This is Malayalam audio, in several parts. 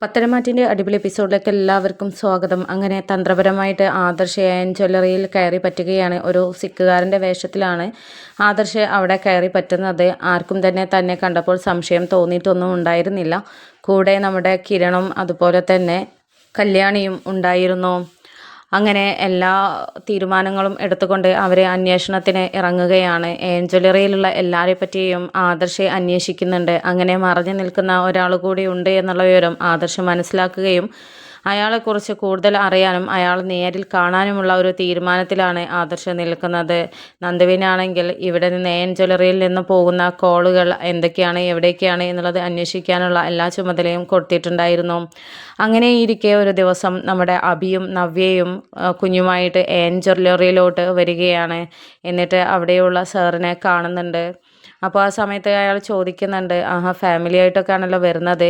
പത്തരമാറ്റിൻ്റെ അടിപൊളി എപ്പിസോഡിലേക്ക് എല്ലാവർക്കും സ്വാഗതം. അങ്ങനെ തന്ത്രപരമായിട്ട് ആദർശ് ജ്വല്ലറിയിൽ കയറി പറ്റുകയാണ്. ഒരു സിക്കുകാരൻ്റെ വേഷത്തിലാണ് ആദർശ് അവിടെ കയറി പറ്റുന്നത്. ആർക്കും തന്നെ കണ്ടപ്പോൾ സംശയം തോന്നിയിട്ടൊന്നും ഉണ്ടായിരുന്നില്ല. കൂടെ നമ്മുടെ കിരണും അതുപോലെ തന്നെ കല്യാണിയും ഉണ്ടായിരുന്നു. അങ്ങനെ എല്ലാ തീരുമാനങ്ങളും എടുത്തുകൊണ്ട് അവർ അന്വേഷണത്തിന് ഇറങ്ങുകയാണ്. ജ്വല്ലറിയിലുള്ള എല്ലാവരെ പറ്റിയും ആദർശ് അന്വേഷിക്കുന്നുണ്ട്. അങ്ങനെ മറഞ്ഞു നിൽക്കുന്ന ഒരാൾ കൂടി ഉണ്ട് എന്നുള്ള വിവരം ആദർശ് മനസ്സിലാക്കുകയും അയാളെക്കുറിച്ച് കൂടുതൽ അറിയാനും അയാൾ നേരിൽ കാണാനുമുള്ള ഒരു തീരുമാനത്തിലാണ് ആദർശ് നിൽക്കുന്നത്. നന്ദുവിനാണെങ്കിൽ ഇവിടെ നിന്ന് ജ്വല്ലറിയിൽ നിന്ന് പോകുന്ന കോളുകൾ എന്തൊക്കെയാണ് എവിടേക്കാണ് എന്നുള്ളത് അന്വേഷിക്കാനുള്ള എല്ലാ ചുമതലയും കൊടുത്തിട്ടുണ്ടായിരുന്നു. അങ്ങനെയിരിക്കെ ഒരു ദിവസം നമ്മുടെ അഭിയും നവ്യയും കുഞ്ഞുമായിട്ട് ജ്വല്ലറിയിലോട്ട് വരികയാണ്. എന്നിട്ട് അവിടെയുള്ള സാറിനെ കാണുന്നുണ്ട്. അപ്പോൾ ആ സമയത്ത് അയാൾ ചോദിക്കുന്നുണ്ട്, ഫാമിലി ആയിട്ടൊക്കെ ആണല്ലോ വരുന്നത്,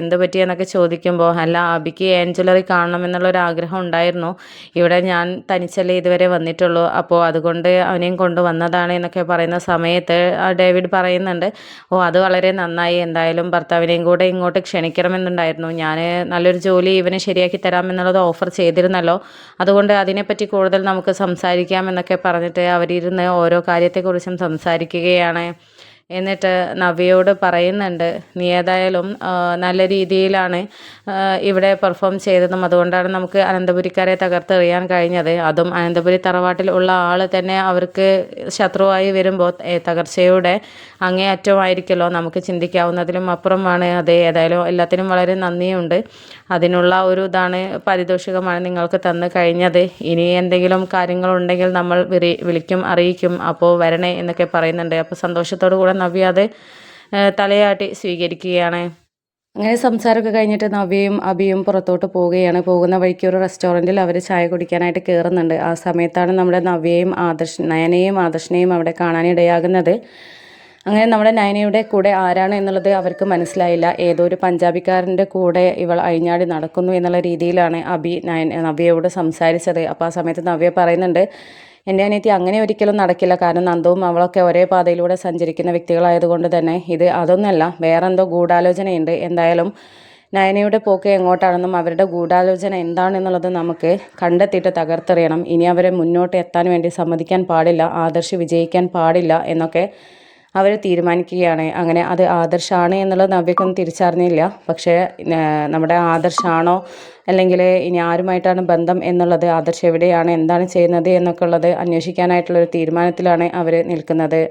എന്ത് പറ്റിയെന്നൊക്കെ ചോദിക്കുമ്പോൾ, അല്ല അബിക്ക് ജ്വല്ലറി കാണണം എന്നുള്ളൊരു ആഗ്രഹം ഉണ്ടായിരുന്നു. ഇവിടെ ഞാൻ തനിച്ചല്ലേ ഇതുവരെ വന്നിട്ടുള്ളൂ, അപ്പോൾ അതുകൊണ്ട് അവനെയും കൊണ്ടുവന്നതാണ് എന്നൊക്കെ പറയുന്ന സമയത്ത് ഡേവിഡ് പറയുന്നുണ്ട്, അത് വളരെ നന്നായി, എന്തായാലും ഭർത്താവിനെയും കൂടെ ഇങ്ങോട്ട് ക്ഷണിക്കണമെന്നുണ്ടായിരുന്നു. ഞാൻ നല്ലൊരു ജോലി ഇവന് ശരിയാക്കി തരാമെന്നുള്ളത് ഓഫർ ചെയ്തിരുന്നല്ലോ, അതുകൊണ്ട് അതിനെപ്പറ്റി കൂടുതൽ നമുക്ക് സംസാരിക്കാം എന്നൊക്കെ പറഞ്ഞിട്ട് അവരിരുന്ന് ഓരോ കാര്യത്തെക്കുറിച്ചും സംസാരിക്കുകയാണ്. എന്നിട്ട് നവ്യയോട് പറയുന്നുണ്ട്, നീ ഏതായാലും നല്ല രീതിയിലാണ് ഇവിടെ പെർഫോം ചെയ്തതും, അതുകൊണ്ടാണ് നമുക്ക് അനന്തപുരിക്കാരെ തകർത്തെറിയാൻ കഴിഞ്ഞത്. അതും അനന്തപുരി തറവാട്ടിൽ ഉള്ള ആൾ തന്നെ അവർക്ക് ശത്രുവായി വരുമ്പോൾ തകർച്ചയുടെ അങ്ങേയറ്റമായിരിക്കുമല്ലോ. നമുക്ക് ചിന്തിക്കാവുന്നതിലും അപ്പുറമാണ് അത്. ഏതായാലും എല്ലാത്തിനും വളരെ നന്ദിയുണ്ട്. അതിനുള്ള ഒരു ഇതാണ്, പാരിതോഷികമാണ് നിങ്ങൾക്ക് തന്നു കഴിഞ്ഞത്. ഇനി എന്തെങ്കിലും കാര്യങ്ങളുണ്ടെങ്കിൽ നമ്മൾ വിളിക്കും, അറിയിക്കും, അപ്പോൾ വരണേ എന്നൊക്കെ പറയുന്നുണ്ട്. അപ്പോൾ സന്തോഷത്തോടു കൂടെ നവ്യ അത് തലയാട്ടി സ്വീകരിക്കുകയാണ്. അങ്ങനെ സംസാരമൊക്കെ കഴിഞ്ഞിട്ട് നവ്യയും അഭിയും പുറത്തോട്ട് പോവുകയാണ്. പോകുന്ന വഴിക്ക് ഒരു റെസ്റ്റോറൻറ്റിൽ അവർ ചായ കുടിക്കാനായിട്ട് കയറുന്നുണ്ട്. ആ സമയത്താണ് നമ്മുടെ നവ്യയും നയനയും ആദർശിനെയും അവിടെ കാണാനിടയാകുന്നത്. അങ്ങനെ നമ്മുടെ നയനയുടെ കൂടെ ആരാണ് എന്നുള്ളത് അവർക്ക് മനസ്സിലായില്ല. ഏതോ ഒരു പഞ്ചാബിക്കാരൻ്റെ കൂടെ ഇവൾ അഴിഞ്ഞാടി നടക്കുന്നു എന്നുള്ള രീതിയിലാണ് അഭി നവ്യയോട് സംസാരിച്ചത്. അപ്പോൾ ആ സമയത്ത് നവ്യ പറയുന്നുണ്ട്, എൻ്റെ അനിയത്തി അങ്ങനെ ഒരിക്കലും നടക്കില്ല, കാരണം നന്ദവും അവളൊക്കെ ഒരേ പാതയിലൂടെ സഞ്ചരിക്കുന്ന വ്യക്തികളായതുകൊണ്ട് തന്നെ ഇത് അതൊന്നല്ല, വേറെന്തോ ഗൂഢാലോചനയുണ്ട്. എന്തായാലും നയനയുടെ പോക്ക് എങ്ങോട്ടാണെന്നും അവരുടെ ഗൂഢാലോചന എന്താണെന്നുള്ളത് നമുക്ക് കണ്ടെത്തിയിട്ട് തകർത്തെറിയണം. ഇനി അവരെ മുന്നോട്ട് എത്താൻ വേണ്ടി സമ്മതിക്കാൻ പാടില്ല, ആദർശ് വിജയിക്കാൻ പാടില്ല എന്നൊക്കെ അവർ തീരുമാനിക്കുകയാണ്. അങ്ങനെ അത് ആദർശാണ് എന്നുള്ളത് നവ്യക്കൊന്നും തിരിച്ചറിഞ്ഞില്ല. പക്ഷേ നമ്മുടെ ആദർശാണോ അല്ലെങ്കിൽ ഇനി ആരുമായിട്ടാണ് ബന്ധം എന്നുള്ളത്, ആദർശ് എവിടെയാണ്, എന്താണ് ചെയ്യുന്നത് എന്നൊക്കെ ഉള്ളത് അന്വേഷിക്കാനായിട്ടുള്ളൊരു തീരുമാനത്തിലാണ് അവർ നിൽക്കുന്നത്.